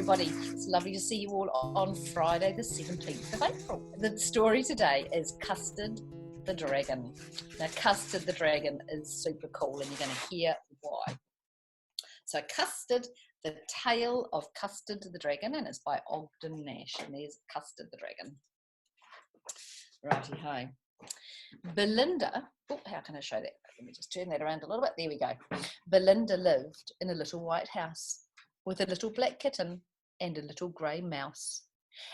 everybody. It's lovely to see you all on Friday the 17th of April. The story today is Custard the Dragon. Now, Custard the Dragon is super cool and you're going to hear why. So Custard, the Tale of Custard the Dragon, and it's by Ogden Nash, and there's Custard the Dragon. Righty-ho. Belinda, how can I show that? Let me just turn that around a little bit. There we go. Belinda lived in a little white house with a little black kitten and a little grey mouse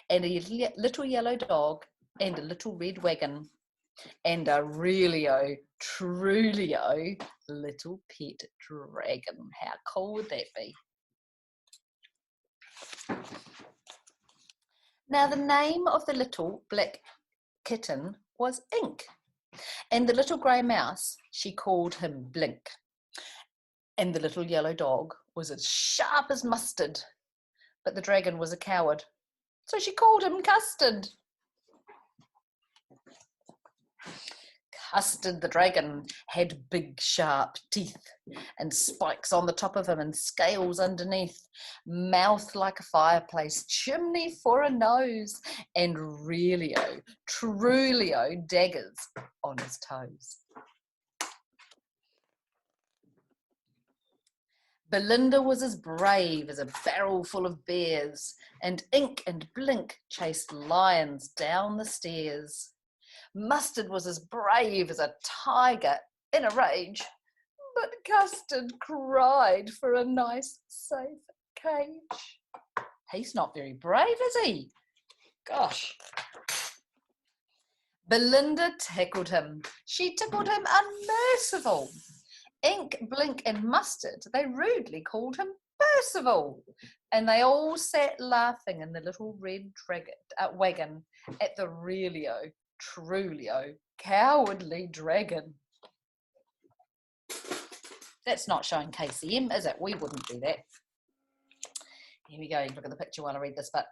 and a little yellow dog and a little red wagon and a really-o, truly-o little pet dragon. How cool would that be? Now, the name of the little black kitten was Ink, and the little grey mouse, she called him Blink, and the little yellow dog was as sharp as mustard, but the dragon was a coward, so she called him Custard. Custard the Dragon had big sharp teeth and spikes on the top of him and scales underneath, mouth like a fireplace, chimney for a nose, and really-o, truly-o daggers on his toes. Belinda was as brave as a barrel full of bears, and Ink and Blink chased lions down the stairs. Mustard was as brave as a tiger in a rage, but Custard cried for a nice, safe cage. He's not very brave, is he? Gosh. Belinda tickled him. She tickled him unmerciful. Ink, Blink and Mustard, they rudely called him Percival, and they all sat laughing in the little red wagon at the really-o, truly-o, cowardly dragon. That's not showing KCM, is it? We wouldn't do that. Here we go. Look at the picture while I read this bit.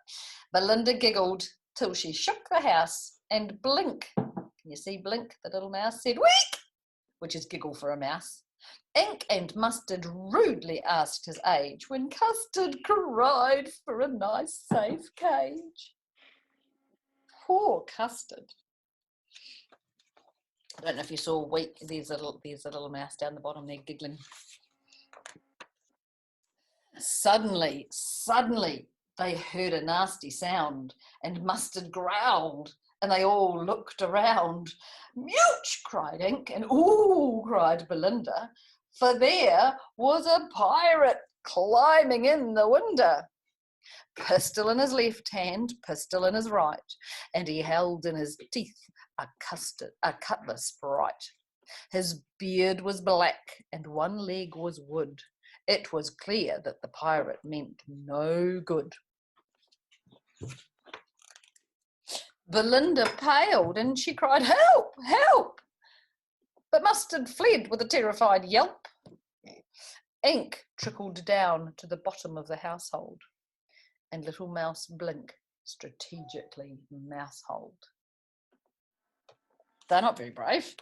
Belinda giggled till she shook the house, and Blink, can you see Blink, the little mouse, said "Week," which is giggle for a mouse. Ink and Mustard rudely asked his age when Custard cried for a nice safe cage. Poor Custard. I don't know if you saw Week, there's a little mouse down the bottom there giggling. Suddenly, they heard a nasty sound and Mustard growled and they all looked around. "Mewch!" cried Ink, and "Ooh!" cried Belinda, for there was a pirate climbing in the window. Pistol in his left hand, pistol in his right, and he held in his teeth a cutlass bright. His beard was black and one leg was wood. It was clear that the pirate meant no good. Belinda paled and she cried, "Help! Help!" But Mustard fled with a terrified yelp. Ink trickled down to the bottom of the household, and little mouse Blink strategically mouseholed. They're not very brave.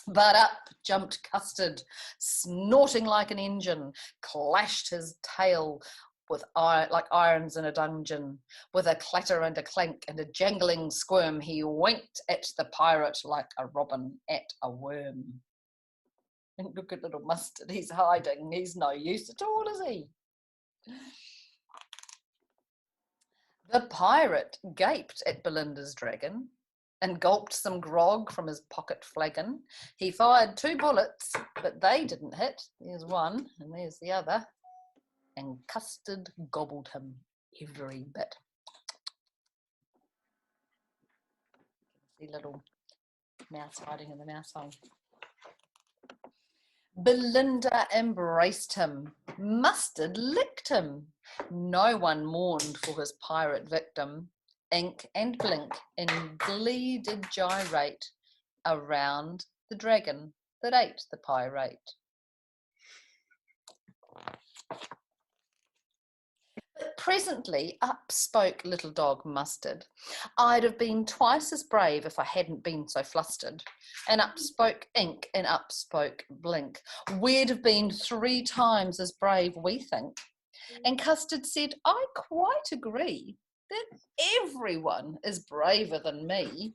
But up jumped Custard, snorting like an engine, clashed his tail with like irons in a dungeon. With a clatter and a clank and a jangling squirm, he winked at the pirate like a robin at a worm. And look at little Mustard, he's hiding. He's no use at all, is he? The pirate gaped at Belinda's dragon and gulped some grog from his pocket flagon. He fired 2 bullets, but they didn't hit. There's one, and there's the other. And Custard gobbled him every bit. See little mouse hiding in the mouse hole. Belinda embraced him. Mustard licked him. No one mourned for his pirate victim. Ink and Blink in glee did gyrate around the dragon that ate the pirate. But presently up spoke little dog Mustard. "I'd have been twice as brave if I hadn't been so flustered." And up spoke Ink and up spoke Blink. "We'd have been 3 times as brave, we think, And Custard said, I quite agree that everyone is braver than me.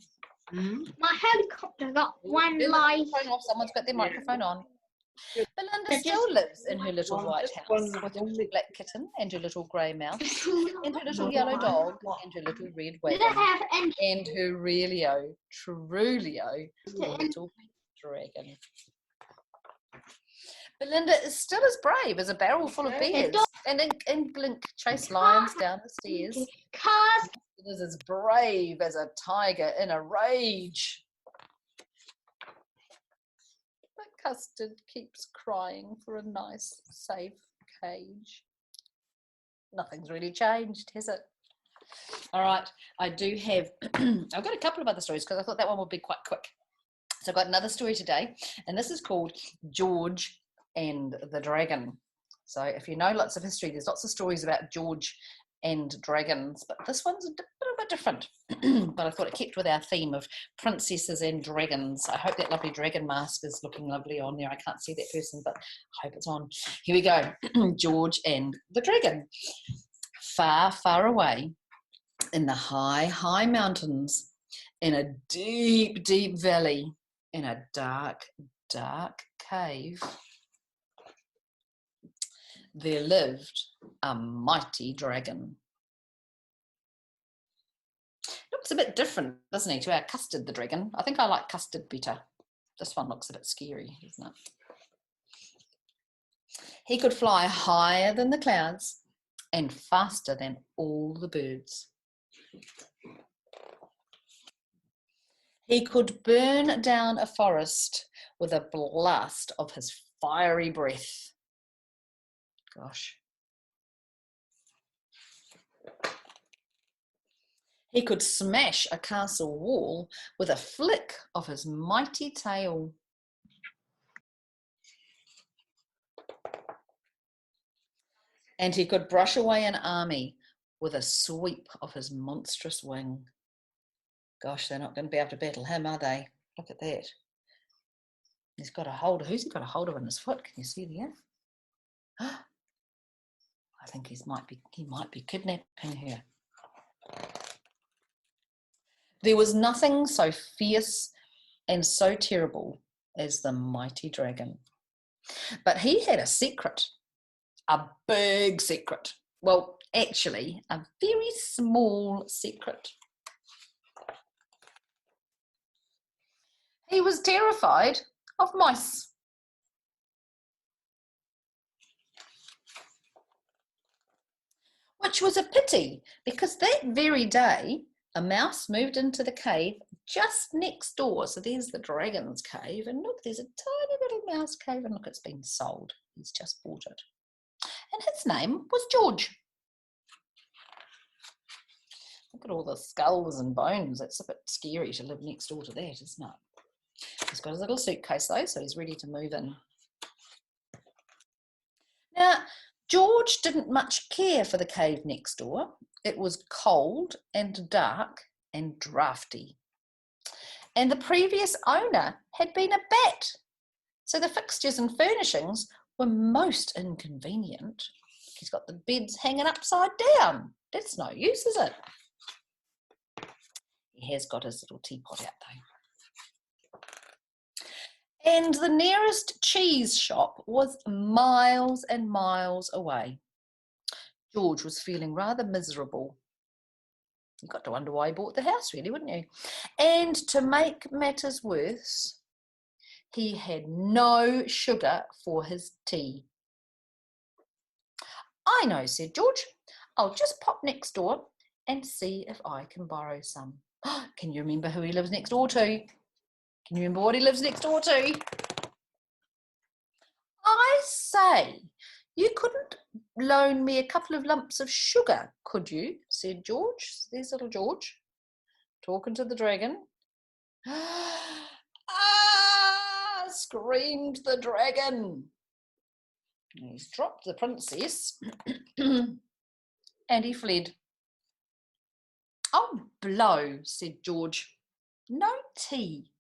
My helicopter got one life. Someone's got their microphone on. Belinda still lives in her little white house with her little black kitten and her little grey mouse and her little yellow dog and her little red wagon and her Trulio, little dragon. Belinda is still as brave as a barrel full of bears, and in Blink chase lions down the stairs. It is as brave as a tiger in a rage. But Custard keeps crying for a nice, safe cage. Nothing's really changed, has it? All right, I do have, I've got a couple of other stories because I thought that one would be quite quick. So I've got another story today, and this is called George and the Dragon. So if you know lots of history, there's lots of stories about George and dragons, but this one's a little bit different. But I thought it kept with our theme of princesses and dragons. I hope that lovely dragon mask is looking lovely on there. I can't see that person, but I hope it's on. Here we go. George and the Dragon. Far, far away in the high, high mountains, in a deep, deep valley, in a dark, dark cave, there lived a mighty dragon. Looks a bit different, doesn't he, to our Custard the Dragon? I think I like Custard better. This one looks a bit scary, doesn't it? He could fly higher than the clouds and faster than all the birds. He could burn down a forest with a blast of his fiery breath. Gosh. He could smash a castle wall with a flick of his mighty tail. And he could brush away an army with a sweep of his monstrous wing. Gosh, they're not going to be able to battle him, are they? Look at that. He's got a hold of, who's he got a hold of in his foot? Can you see there? I think he might be kidnapping her. There was nothing so fierce and so terrible as the mighty dragon. But he had a secret, a big secret. Well, actually, a very small secret. He was terrified of mice. Which was a pity, because that very day, a mouse moved into the cave just next door. So there's the dragon's cave, and look, there's a tiny little mouse cave, and look, it's been sold. He's just bought it. And his name was George. Look at all the skulls and bones. It's a bit scary to live next door to that, isn't it? He's got his little suitcase though, so he's ready to move in. Now, George didn't much care for the cave next door. It was cold and dark and drafty. And the previous owner had been a bat. So the fixtures and furnishings were most inconvenient. He's got the beds hanging upside down. That's no use, is it? He has got his little teapot out though. And the nearest cheese shop was miles and miles away. George was feeling rather miserable. You got to wonder why he bought the house, really, wouldn't you? And to make matters worse, he had no sugar for his tea. I know, said George. I'll just pop next door and see if I can borrow some. Can you remember who he lives next door to? Can you remember what he lives next door to? I say, you couldn't loan me a couple of lumps of sugar, could you? Said George. There's little George talking to the dragon. Ah! Screamed the dragon. He's dropped the princess and he fled. Oh, blow, said George. No tea.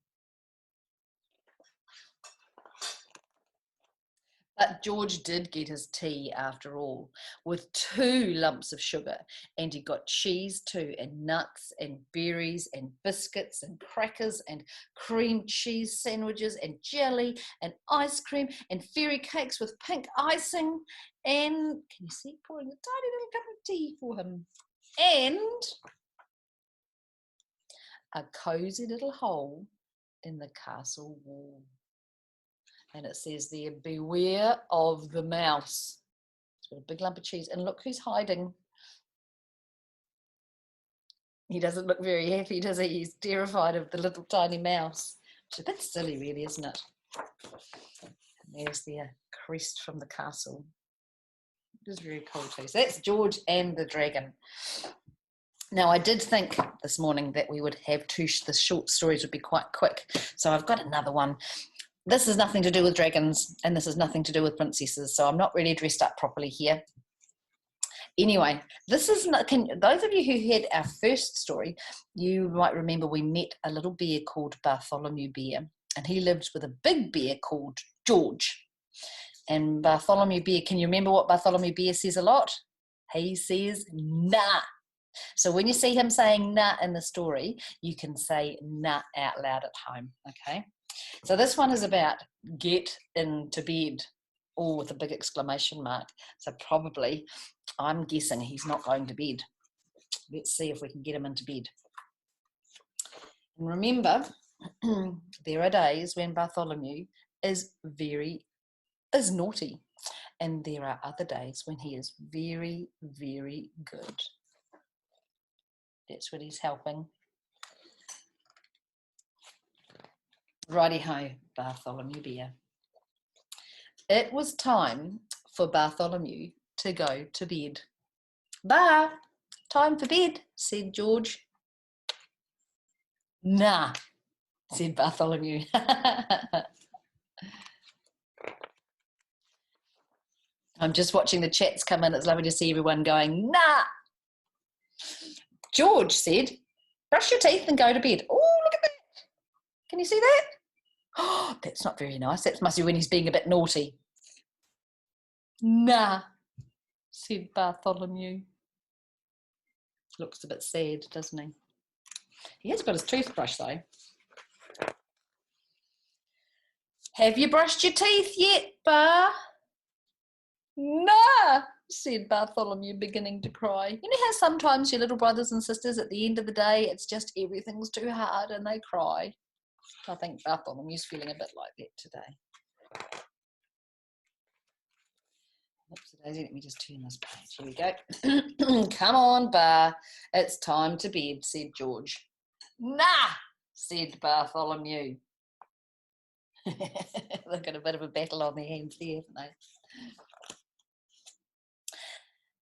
But George did get his tea after all, with 2 lumps of sugar, and he got cheese too, and nuts and berries and biscuits and crackers and cream cheese sandwiches and jelly and ice cream and fairy cakes with pink icing, and can you see pouring a tiny little cup of tea for him, and a cozy little hole in the castle wall. And it says there, beware of the mouse. It's got a big lump of cheese. And look who's hiding. He doesn't look very happy, does he? He's terrified of the little tiny mouse. It's a bit silly, really, isn't it? And there's their crest from the castle. It is very cool too. So that's George and the Dragon. Now, I did think this morning that we would have the short stories would be quite quick. So I've got another one. This has nothing to do with dragons, and this has nothing to do with princesses, so I'm not really dressed up properly here. Anyway, this is not, those of you who had our first story, you might remember we met a little bear called Bartholomew Bear, and he lived with a big bear called George. And Bartholomew Bear, can you remember what Bartholomew Bear says a lot? He says, nah. So when you see him saying nah in the story, you can say nah out loud at home, okay? So this one is about get into bed, all with a big exclamation mark. So probably, I'm guessing he's not going to bed. Let's see if we can get him into bed. And remember, there are days when Bartholomew is naughty. And there are other days when he is very, very good. That's what he's helping. Righty-ho, Bartholomew Bear. It was time for Bartholomew to go to bed. Bah, time for bed, said George. Nah, said Bartholomew. I'm just watching the chats come in. It's lovely to see everyone going, nah. George said, brush your teeth and go to bed. Oh, look at that. Can you see that? Oh, that's not very nice. That must be when he's being a bit naughty. Nah, said Bartholomew. Looks a bit sad, doesn't he? He has got his toothbrush, though. Have you brushed your teeth yet, Bar? Nah, said Bartholomew, beginning to cry. You know how sometimes your little brothers and sisters, at the end of the day, it's just everything's too hard and they cry? I think Bartholomew's feeling a bit like that today. Oops, daisy, let me just turn this page. Here we go. Come on, Bar. It's time to bed, said George. Nah, said Bartholomew. They've got a bit of a battle on their hands there, haven't they?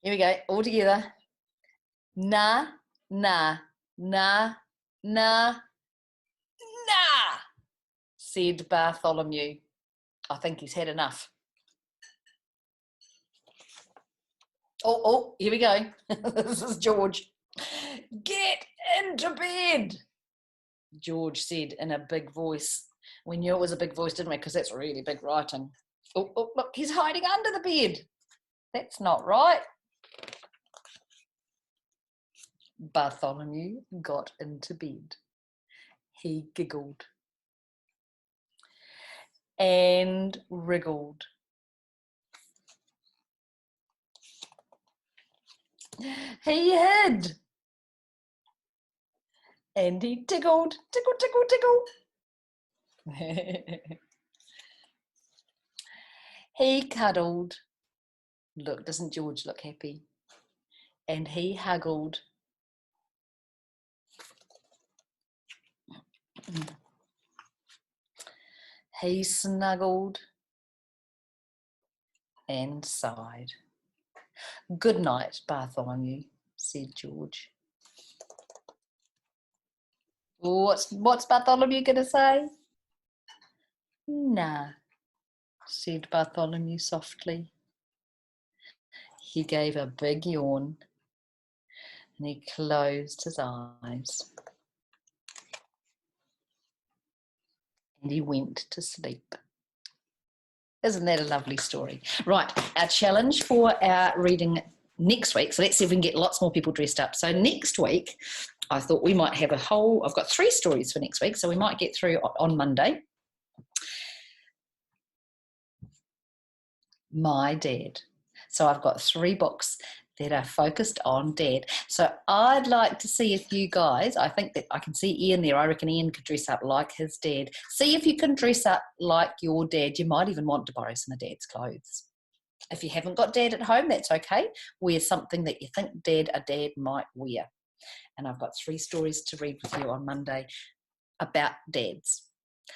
Here we go, all together. Nah, nah, nah, nah, nah, said Bartholomew. I think he's had enough. Oh, here we go. This is George. Get into bed, George said in a big voice. We knew it was a big voice, didn't we? Because that's really big writing. Oh, look, he's hiding under the bed. That's not right. Bartholomew got into bed. He giggled and wriggled. He hid. And he tickled, tickle, tickle, tickle. He cuddled. Look, doesn't George look happy? And he huggled. He snuggled and sighed. Good night, Bartholomew, said George. What's Bartholomew going to say? Nah, said Bartholomew softly. He gave a big yawn and he closed his eyes. And he went to sleep. Isn't that a lovely story? Right, our challenge for our reading next week, so let's see if we can get lots more people dressed up. So next week, I thought we might have I've got 3 stories for next week, so we might get through on Monday. My Dad. So I've got 3 books that are focused on Dad. So I'd like to see if you guys, I think that I can see Ian there. I reckon Ian could dress up like his dad. See if you can dress up like your dad. You might even want to borrow some of Dad's clothes. If you haven't got Dad at home, that's okay. Wear something that you think a dad might wear. And I've got 3 stories to read with you on Monday about dads.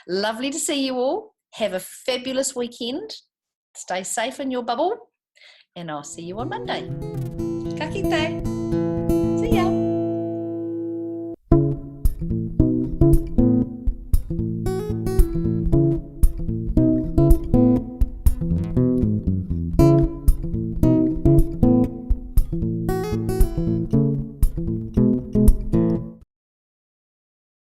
Lovely to see you all. Have a fabulous weekend. Stay safe in your bubble. And I'll see you on Monday. Ka kite.